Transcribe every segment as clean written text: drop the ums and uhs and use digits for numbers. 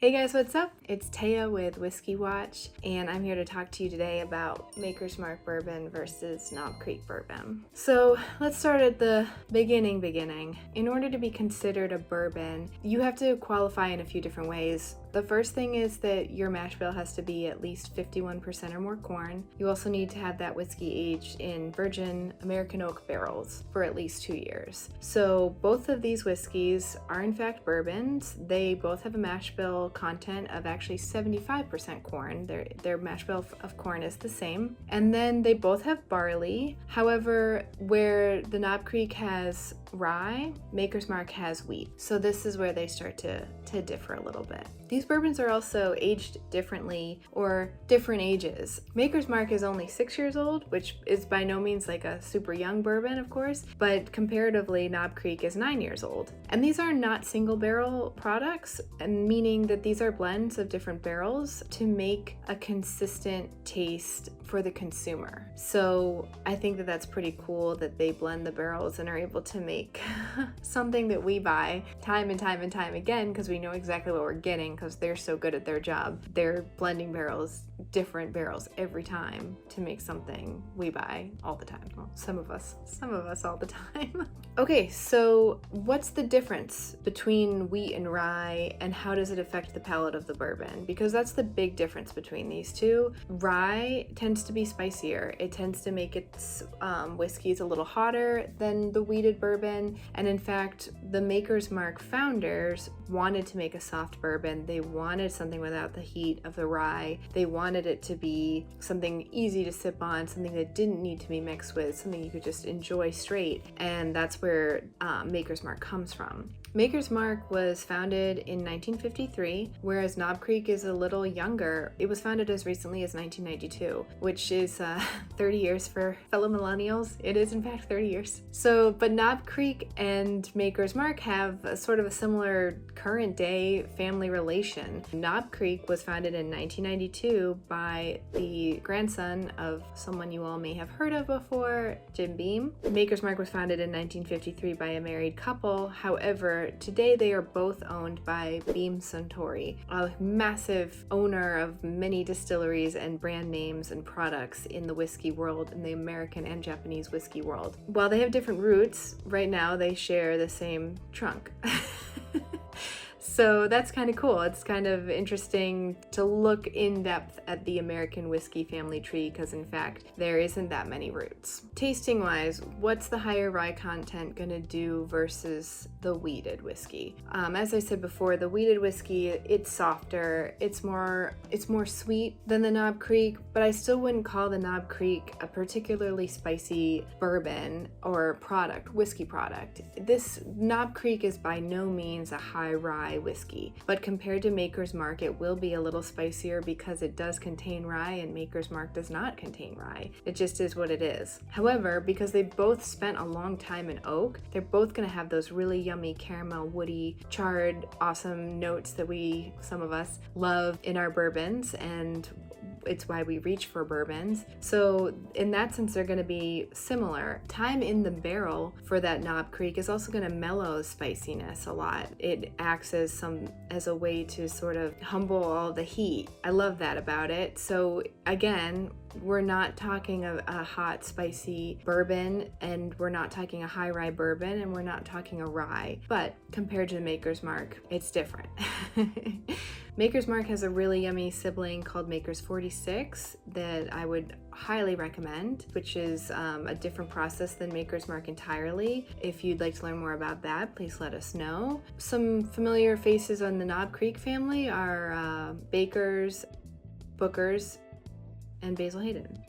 Hey guys, what's up? It's Taya with Whiskey Watch, and I'm here to talk to you today about Maker's Mark Bourbon versus Knob Creek Bourbon. So let's start at the beginning. In order to be considered a bourbon, you have to qualify in a few different ways. The first thing is that your mash bill has to be at least 51% or more corn. You also need to have that whiskey aged in virgin American oak barrels for at least 2 years. So both of these whiskeys are in fact bourbons. They both have a mash bill content of actually 75% corn. Their mash bill of corn is the same. And then they both have barley. However, where the Knob Creek has rye, Maker's Mark has wheat. So this is where they start to differ a little bit. These bourbons are also aged differently, or different ages. Maker's Mark is only 6 years old, which is by no means like a super young bourbon, of course, but comparatively, Knob Creek is 9 years old. And these are not single barrel products, and meaning that these are blends of different barrels to make a consistent taste for the consumer. So I think that that's pretty cool that they blend the barrels and are able to make something that we buy time and time again, because we know exactly what we're getting because they're so good at their job. They're blending barrels, different barrels every time to make something we buy all the time. Well, some of us all the time. Okay, so what's the difference between wheat and rye, and how does it affect the palate of the bourbon? Because that's the big difference between these two. Rye tends to be spicier. It tends to make its whiskeys a little hotter than the wheated bourbon. And in fact, the Maker's Mark founders wanted to make a soft bourbon. They wanted something without the heat of the rye. They wanted it to be something easy to sip on, something that didn't need to be mixed with, something you could just enjoy straight. And that's where Maker's Mark comes from. Maker's Mark was founded in 1953, whereas Knob Creek is a little younger. It was founded as recently as 1992, which is 30 years for fellow millennials. It is in fact 30 years. So, but Knob Creek and Maker's Mark have a sort of a similar current day family relation. Knob Creek was founded in 1992 by the grandson of someone you all may have heard of before, Jim Beam. Maker's Mark was founded in 1953 by a married couple. However, today they are both owned by Beam Suntory, a massive owner of many distilleries and brand names and products in the whiskey world, in the American and Japanese whiskey world. While they have different roots, right now they share the same trunk. So that's kind of cool. It's kind of interesting to look in depth at the American whiskey family tree, because in fact, there isn't that many roots. Tasting wise, what's the higher rye content gonna do versus the wheated whiskey? As I said before, the wheated whiskey, it's softer, it's more sweet than the Knob Creek, but I still wouldn't call the Knob Creek a particularly spicy bourbon or whiskey product. This Knob Creek is by no means a high rye whiskey, but compared to Maker's Mark, it will be a little spicier because it does contain rye and Maker's Mark does not contain rye. It just is what it is. However, because they both spent a long time in oak, they're both going to have those really yummy caramel, woody, charred, awesome notes that some of us love in our bourbons, and it's why we reach for bourbons. So in that sense, they're going to be similar. Time in the barrel for that Knob Creek is also going to mellow spiciness a lot. It acts as a way to sort of humble all the heat. I love that about it. So again, we're not talking a hot, spicy bourbon, and we're not talking a high rye bourbon, and we're not talking a rye. But compared to the Maker's Mark, it's different. Maker's Mark has a really yummy sibling called Maker's 46 that I would highly recommend, which is a different process than Maker's Mark entirely. If you'd like to learn more about that, please let us know. Some familiar faces on the Knob Creek family are Bakers, Bookers, and Basil Hayden,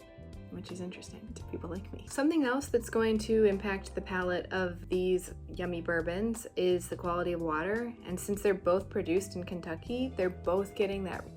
which is interesting to people like me. Something else that's going to impact the palate of these yummy bourbons is the quality of water. And since they're both produced in Kentucky, they're both getting that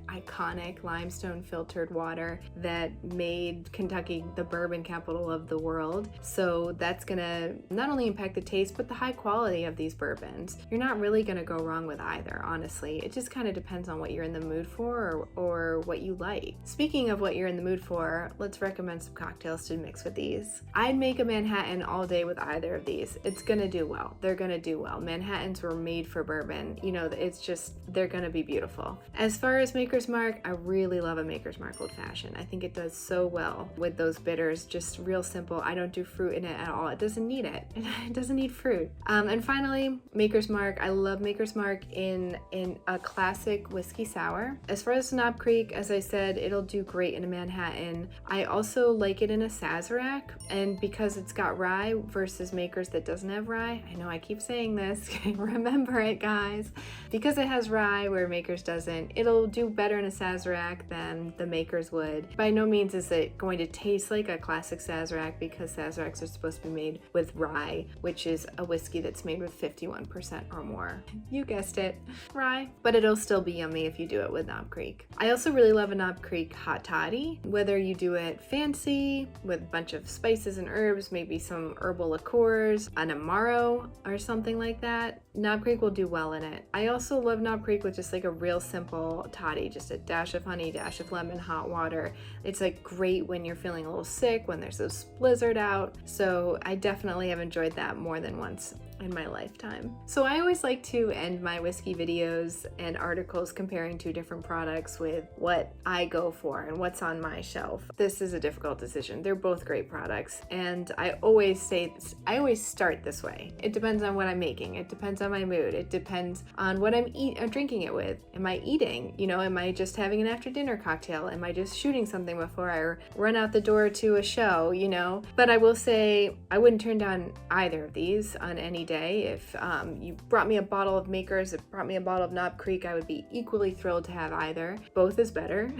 iconic limestone filtered water that made Kentucky the bourbon capital of the world. So that's gonna not only impact the taste, but the high quality of these bourbons. You're not really gonna go wrong with either, honestly. It just kind of depends on what you're in the mood for or what you like. Speaking of what you're in the mood for, let's recommend some cocktails to mix with these. I'd make a Manhattan all day with either of these. It's gonna do well. They're gonna do well. Manhattans were made for bourbon. You know, it's just, they're gonna be beautiful. As far as Maker's Mark, I really love a Maker's Mark Old Fashioned. I think it does so well with those bitters, just real simple. I don't do fruit in it at all. It doesn't need it. It doesn't need fruit. And finally, Maker's Mark. I love Maker's Mark in a classic whiskey sour. As far as Knob Creek, as I said, it'll do great in a Manhattan. I also like it in a Sazerac, and because it's got rye versus Maker's that doesn't have rye, I know I keep saying this, remember it guys, because it has rye where Maker's doesn't, it'll do better in a Sazerac than the Maker's would. By no means is it going to taste like a classic Sazerac, because Sazeracs are supposed to be made with rye, which is a whiskey that's made with 51% or more. You guessed it, rye. But it'll still be yummy if you do it with Knob Creek. I also really love a Knob Creek hot toddy, whether you do it fancy with a bunch of spices and herbs, maybe some herbal liqueurs, an Amaro or something like that. Knob Creek will do well in it. I also love Knob Creek with just like a real simple toddy, just a dash of honey, dash of lemon, hot water. It's like great when you're feeling a little sick, when there's this blizzard out. So I definitely have enjoyed that more than once in my lifetime. So I always like to end my whiskey videos and articles comparing two different products with what I go for and what's on my shelf. This is a difficult decision. They're both great products, and I always start this way. It depends on what I'm making. It depends on my mood. It depends on what I'm drinking it with. Am I eating? You know, am I just having an after dinner cocktail? Am I just shooting something before I run out the door to a show, you know? But I will say I wouldn't turn down either of these on any day. If you brought me a bottle of Maker's, brought me a bottle of Knob Creek, I would be equally thrilled to have either. Both is better.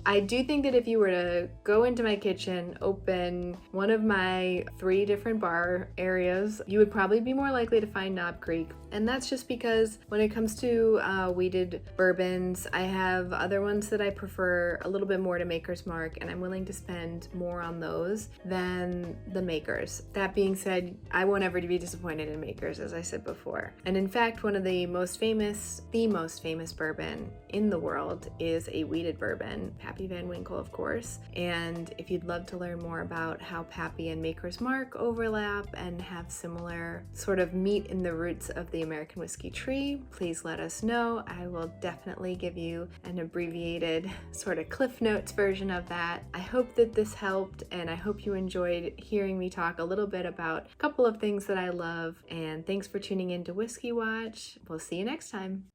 I do think that if you were to go into my kitchen, open one of my 3 different bar areas, you would probably be more likely to find Knob Creek. And that's just because when it comes to wheated bourbons, I have other ones that I prefer a little bit more to Maker's Mark, and I'm willing to spend more on those than the Maker's. That being said, I won't ever be disappointed in Maker's, as I said before. And in fact, one of the most famous bourbon in the world is a wheated bourbon, Pappy Van Winkle, of course. And if you'd love to learn more about how Pappy and Maker's Mark overlap and have similar sort of meet in the roots of the American whiskey tree, please let us know. I will definitely give you an abbreviated sort of Cliff Notes version of that. I hope that this helped, and I hope you enjoyed hearing me talk a little bit about a couple of things that I love. And thanks for tuning in to Whiskey Watch. We'll see you next time.